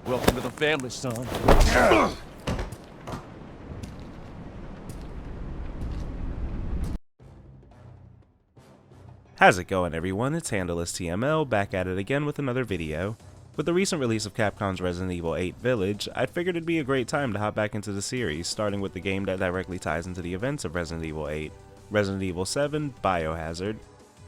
Welcome to the family, son. How's it going, everyone? It's HandlelessTML back at it again with another video. With the recent release of Capcom's Resident Evil 8 Village, I figured it'd be a great time to hop back into the series, starting with the game that directly ties into the events of Resident Evil 8, Resident Evil 7 Biohazard.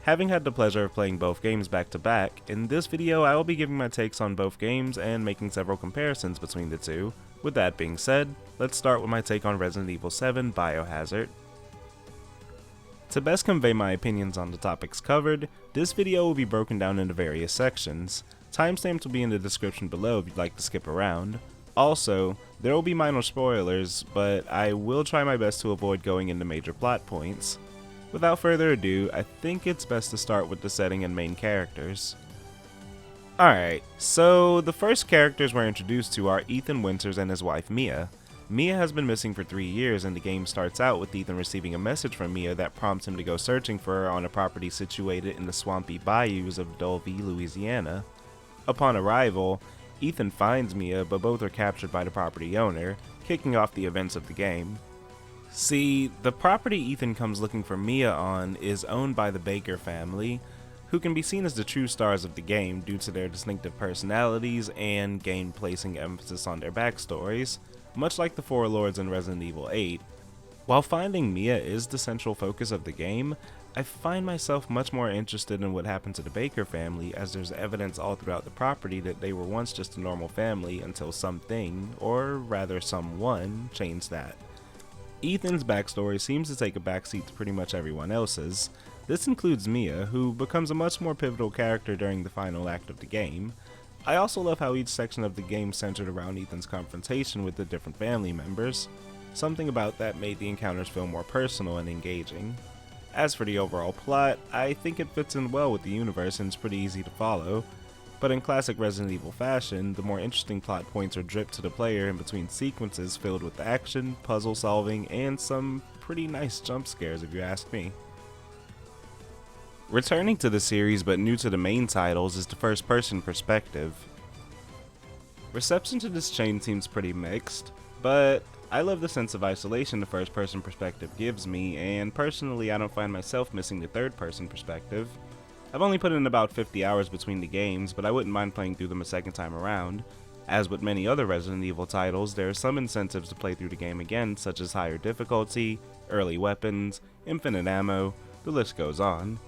Having had the pleasure of playing both games back to back, in this video I will be giving my takes on both games and making several comparisons between the two. With that being said, let's start with my take on Resident Evil 7 Biohazard. To best convey my opinions on the topics covered, this video will be broken down into various sections. Timestamps will be in the description below if you'd like to skip around. Also, there will be minor spoilers, but I will try my best to avoid going into major plot points. Without further ado, I think it's best to start with the setting and main characters. Alright, so the first characters we're introduced to are Ethan Winters and his wife Mia. Mia has been missing for 3 years, and the game starts out with Ethan receiving a message from Mia that prompts him to go searching for her on a property situated in the swampy bayous of Dulvey, Louisiana. Upon arrival, Ethan finds Mia, but both are captured by the property owner, kicking off the events of the game. See, the property Ethan comes looking for Mia on is owned by the Baker family, who can be seen as the true stars of the game due to their distinctive personalities and game placing emphasis on their backstories, much like the Four Lords in Resident Evil 8. While finding Mia is the central focus of the game, I find myself much more interested in what happened to the Baker family, as there's evidence all throughout the property that they were once just a normal family until something, or rather someone, changed that. Ethan's backstory seems to take a backseat to pretty much everyone else's. This includes Mia, who becomes a much more pivotal character during the final act of the game. I also love how each section of the game centered around Ethan's confrontation with the different family members. Something about that made the encounters feel more personal and engaging. As for the overall plot, I think it fits in well with the universe and is pretty easy to follow. But in classic Resident Evil fashion, the more interesting plot points are dripped to the player in between sequences filled with action, puzzle solving, and some pretty nice jump scares if you ask me. Returning to the series but new to the main titles is the first person perspective. Reception to this change seems pretty mixed, but I love the sense of isolation the first person perspective gives me, and personally I don't find myself missing the third person perspective. I've only put in about 50 hours between the games, but I wouldn't mind playing through them a second time around. As with many other Resident Evil titles, there are some incentives to play through the game again, such as higher difficulty, early weapons, infinite ammo, the list goes on.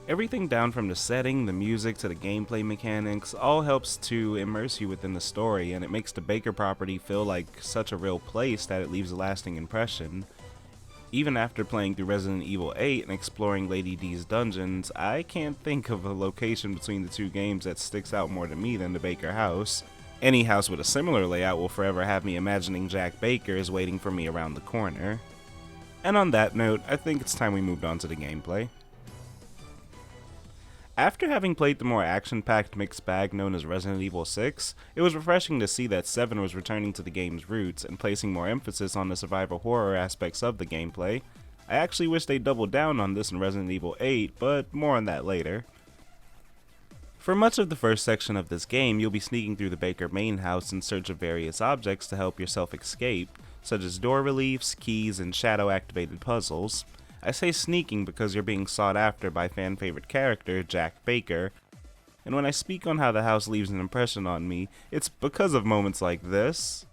Everything down from the setting, the music, to the gameplay mechanics all helps to immerse you within the story, and it makes the Baker property feel like such a real place that it leaves a lasting impression. Even after playing through Resident Evil 8 and exploring Lady D's dungeons, I can't think of a location between the two games that sticks out more to me than the Baker house. Any house with a similar layout will forever have me imagining Jack Baker is waiting for me around the corner. And on that note, I think it's time we moved on to the gameplay. After having played the more action-packed mixed bag known as Resident Evil 6, it was refreshing to see that 7 was returning to the game's roots and placing more emphasis on the survival horror aspects of the gameplay. I actually wish they doubled down on this in Resident Evil 8, but more on that later. For much of the first section of this game, you'll be sneaking through the Baker main house in search of various objects to help yourself escape, such as door reliefs, keys, and shadow-activated puzzles. I say sneaking because you're being sought after by fan-favorite character Jack Baker, and when I speak on how the house leaves an impression on me, it's because of moments like this.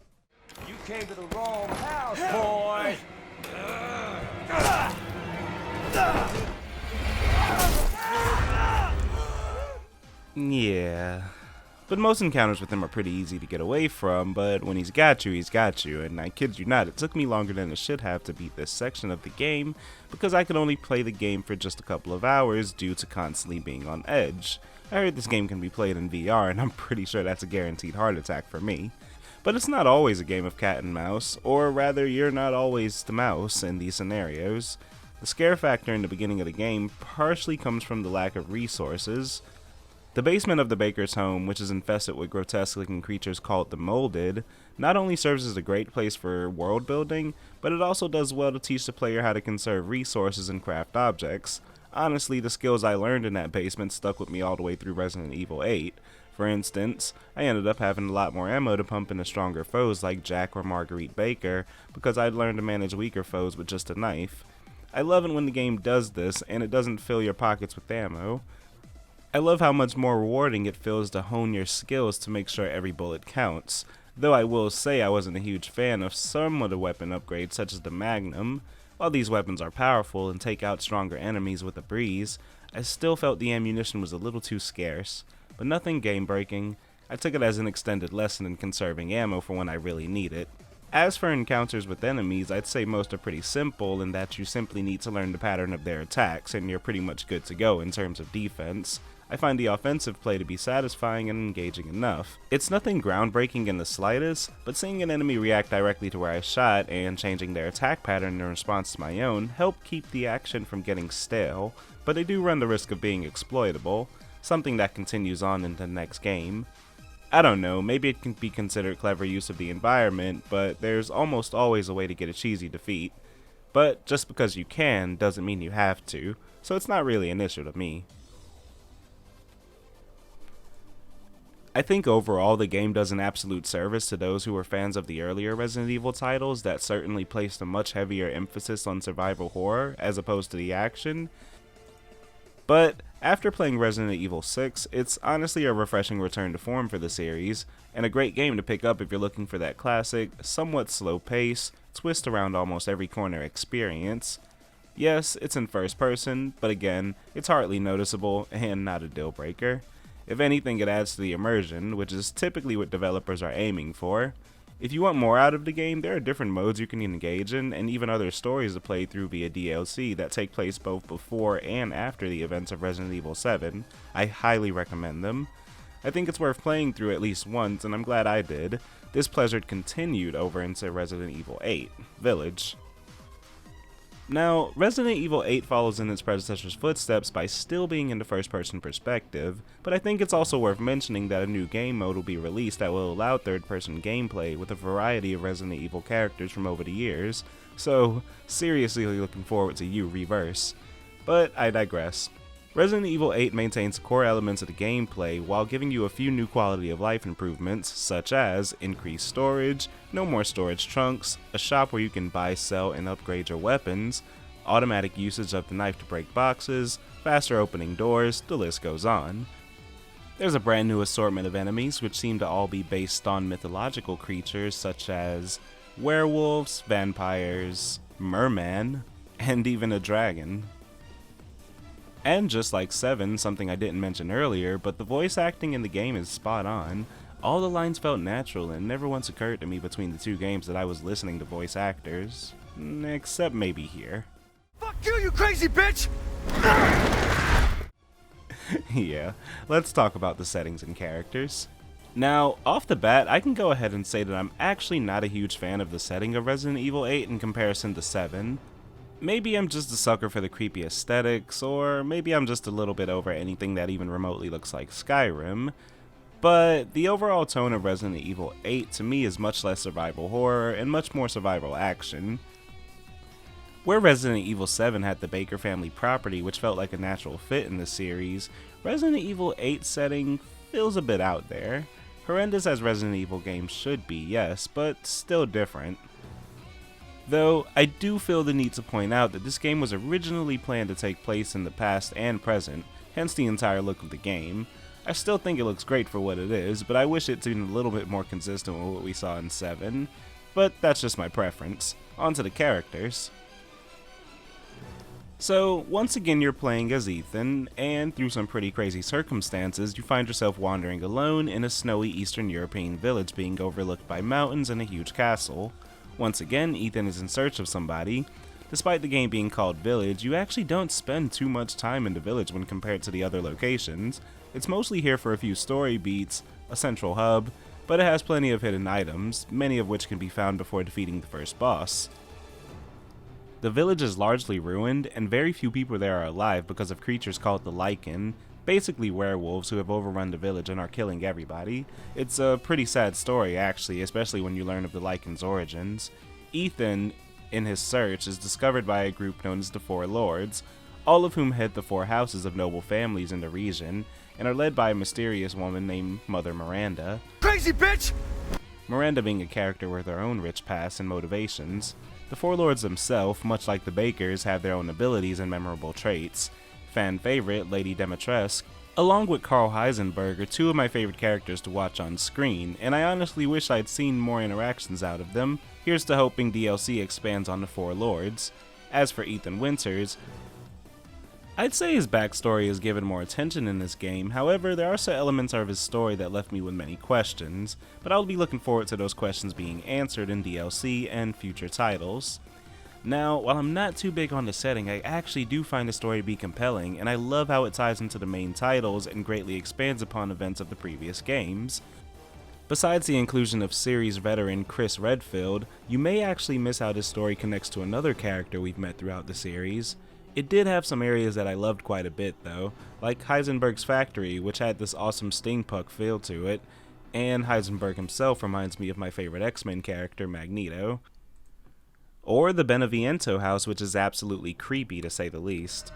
You came to the wrong house, boy! Yeah. But most encounters with him are pretty easy to get away from, but when he's got you, and I kid you not, it took me longer than it should have to beat this section of the game, because I could only play the game for just a couple of hours due to constantly being on edge. I heard this game can be played in VR, and I'm pretty sure that's a guaranteed heart attack for me. But it's not always a game of cat and mouse, or rather, you're not always the mouse in these scenarios. The scare factor in the beginning of the game partially comes from the lack of resources. The basement of the Baker's home, which is infested with grotesque-looking creatures called the Molded, not only serves as a great place for world building, but it also does well to teach the player how to conserve resources and craft objects. Honestly, the skills I learned in that basement stuck with me all the way through Resident Evil 8. For instance, I ended up having a lot more ammo to pump into stronger foes like Jack or Marguerite Baker because I'd learned to manage weaker foes with just a knife. I love it when the game does this and it doesn't fill your pockets with ammo. I love how much more rewarding it feels to hone your skills to make sure every bullet counts, though I will say I wasn't a huge fan of some of the weapon upgrades such as the Magnum. While these weapons are powerful and take out stronger enemies with a breeze, I still felt the ammunition was a little too scarce. But nothing game-breaking. I took it as an extended lesson in conserving ammo for when I really need it. As for encounters with enemies, I'd say most are pretty simple in that you simply need to learn the pattern of their attacks and you're pretty much good to go in terms of defense. I find the offensive play to be satisfying and engaging enough. It's nothing groundbreaking in the slightest, but seeing an enemy react directly to where I shot and changing their attack pattern in response to my own help keep the action from getting stale, but they do run the risk of being exploitable. Something that continues on into the next game. I don't know, maybe it can be considered clever use of the environment, but there's almost always a way to get a cheesy defeat. But just because you can doesn't mean you have to, so it's not really an issue to me. I think overall the game does an absolute service to those who were fans of the earlier Resident Evil titles that certainly placed a much heavier emphasis on survival horror as opposed to the action. But after playing Resident Evil 6, it's honestly a refreshing return to form for the series, and a great game to pick up if you're looking for that classic, somewhat slow pace, twist around almost every corner experience. Yes, it's in first person, but again, it's hardly noticeable and not a deal breaker. If anything, it adds to the immersion, which is typically what developers are aiming for. If you want more out of the game, there are different modes you can engage in, and even other stories to play through via DLC that take place both before and after the events of Resident Evil 7. I highly recommend them. I think it's worth playing through at least once, and I'm glad I did. This pleasure continued over into Resident Evil 8 Village. Now, Resident Evil 8 follows in its predecessor's footsteps by still being in the first-person perspective, but I think it's also worth mentioning that a new game mode will be released that will allow third-person gameplay with a variety of Resident Evil characters from over the years, so seriously looking forward to you, Reverse. But I digress. Resident Evil 8 maintains core elements of the gameplay while giving you a few new quality of life improvements, such as increased storage, no more storage trunks, a shop where you can buy, sell, and upgrade your weapons, automatic usage of the knife to break boxes, faster opening doors, the list goes on. There's a brand new assortment of enemies which seem to all be based on mythological creatures such as werewolves, vampires, merman, and even a dragon. And just like 7, something I didn't mention earlier, but the voice acting in the game is spot on. All the lines felt natural and never once occurred to me between the two games that I was listening to voice actors. Except maybe here. Fuck you, you crazy bitch! Yeah, let's talk about the settings and characters. Now, off the bat, I can go ahead and say that I'm actually not a huge fan of the setting of Resident Evil 8 in comparison to 7. Maybe I'm just a sucker for the creepy aesthetics, or maybe I'm just a little bit over anything that even remotely looks like Skyrim, but the overall tone of Resident Evil 8 to me is much less survival horror and much more survival action. Where Resident Evil 7 had the Baker family property which felt like a natural fit in the series, Resident Evil 8's setting feels a bit out there. Horrendous as Resident Evil games should be, yes, but still different. Though, I do feel the need to point out that this game was originally planned to take place in the past and present, hence the entire look of the game. I still think it looks great for what it is, but I wish it's been a little bit more consistent with what we saw in 7. But that's just my preference. On to the characters. So, once again you're playing as Ethan, and through some pretty crazy circumstances, you find yourself wandering alone in a snowy Eastern European village being overlooked by mountains and a huge castle. Once again, Ethan is in search of somebody. Despite the game being called Village, you actually don't spend too much time in the village when compared to the other locations. It's mostly here for a few story beats, a central hub, but it has plenty of hidden items, many of which can be found before defeating the first boss. The village is largely ruined, and very few people there are alive because of creatures called the Lycan, basically werewolves who have overrun the village and are killing everybody. It's a pretty sad story actually, especially when you learn of the Lycan's origins. Ethan, in his search, is discovered by a group known as the Four Lords, all of whom head the 4 houses of noble families in the region, and are led by a mysterious woman named Mother Miranda. Crazy bitch! Miranda being a character with her own rich past and motivations. The Four Lords themselves, much like the Bakers, have their own abilities and memorable traits. Fan favorite, Lady Dimitrescu, along with Carl Heisenberg, are two of my favorite characters to watch on screen, and I honestly wish I'd seen more interactions out of them. Here's to hoping DLC expands on the Four Lords. As for Ethan Winters, I'd say his backstory is given more attention in this game. However, there are some elements of his story that left me with many questions, but I'll be looking forward to those questions being answered in DLC and future titles. Now, while I'm not too big on the setting, I actually do find the story to be compelling, and I love how it ties into the main titles and greatly expands upon events of the previous games. Besides the inclusion of series veteran Chris Redfield, you may actually miss how this story connects to another character we've met throughout the series. It did have some areas that I loved quite a bit though, like Heisenberg's factory, which had this awesome steampunk feel to it, and Heisenberg himself reminds me of my favorite X-Men character, Magneto. Or the Beneviento house, which is absolutely creepy to say the least.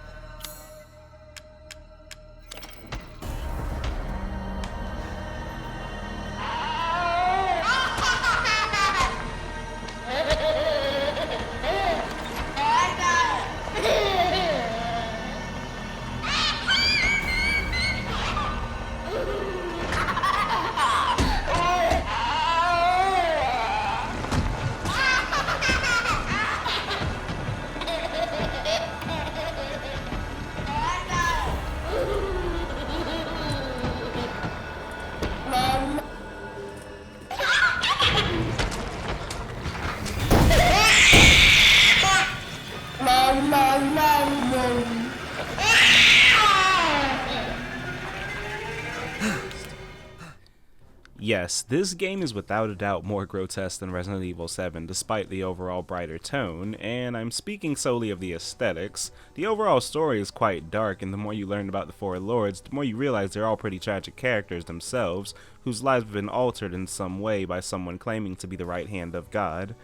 Yes, this game is without a doubt more grotesque than Resident Evil 7 despite the overall brighter tone, and I'm speaking solely of the aesthetics. The overall story is quite dark, and the more you learn about the Four Lords, the more you realize they're all pretty tragic characters themselves, whose lives have been altered in some way by someone claiming to be the right hand of God.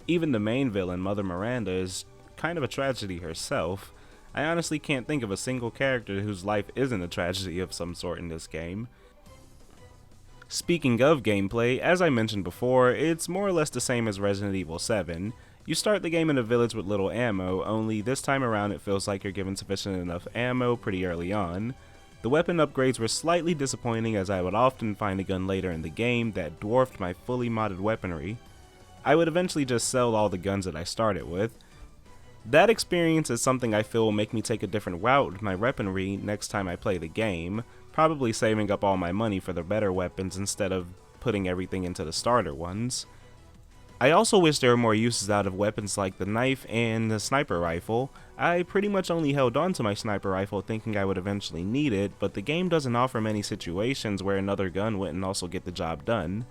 Even the main villain, Mother Miranda, is kind of a tragedy herself. I honestly can't think of a single character whose life isn't a tragedy of some sort in this game. Speaking of gameplay, as I mentioned before, it's more or less the same as Resident Evil 7. You start the game in a village with little ammo, only this time around it feels like you're given sufficient enough ammo pretty early on. The weapon upgrades were slightly disappointing, as I would often find a gun later in the game that dwarfed my fully modded weaponry. I would eventually just sell all the guns that I started with. That experience is something I feel will make me take a different route with my weaponry next time I play the game, probably saving up all my money for the better weapons instead of putting everything into the starter ones. I also wish there were more uses out of weapons like the knife and the sniper rifle. I pretty much only held on to my sniper rifle thinking I would eventually need it, but the game doesn't offer many situations where another gun wouldn't also get the job done.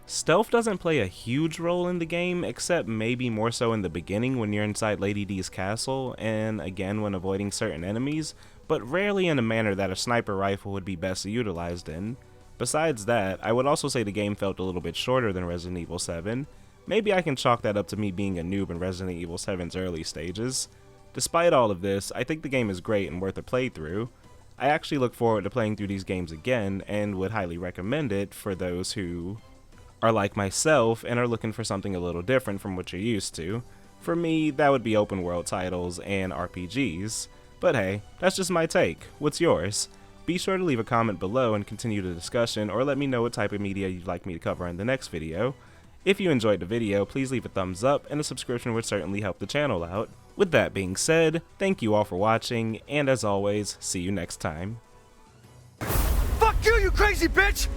Stealth doesn't play a huge role in the game, except maybe more so in the beginning when you're inside Lady D's castle, and again when avoiding certain enemies, but rarely in a manner that a sniper rifle would be best utilized in. Besides that, I would also say the game felt a little bit shorter than Resident Evil 7. Maybe I can chalk that up to me being a noob in Resident Evil 7's early stages. Despite all of this, I think the game is great and worth a playthrough. I actually look forward to playing through these games again, and would highly recommend it for those who are like myself and are looking for something a little different from what you're used to. For me, that would be open world titles and RPGs. But hey, that's just my take. What's yours? Be sure to leave a comment below and continue the discussion, or let me know what type of media you'd like me to cover in the next video. If you enjoyed the video, please leave a thumbs up, and a subscription would certainly help the channel out. With that being said, thank you all for watching, and as always, see you next time. Fuck you, you crazy bitch!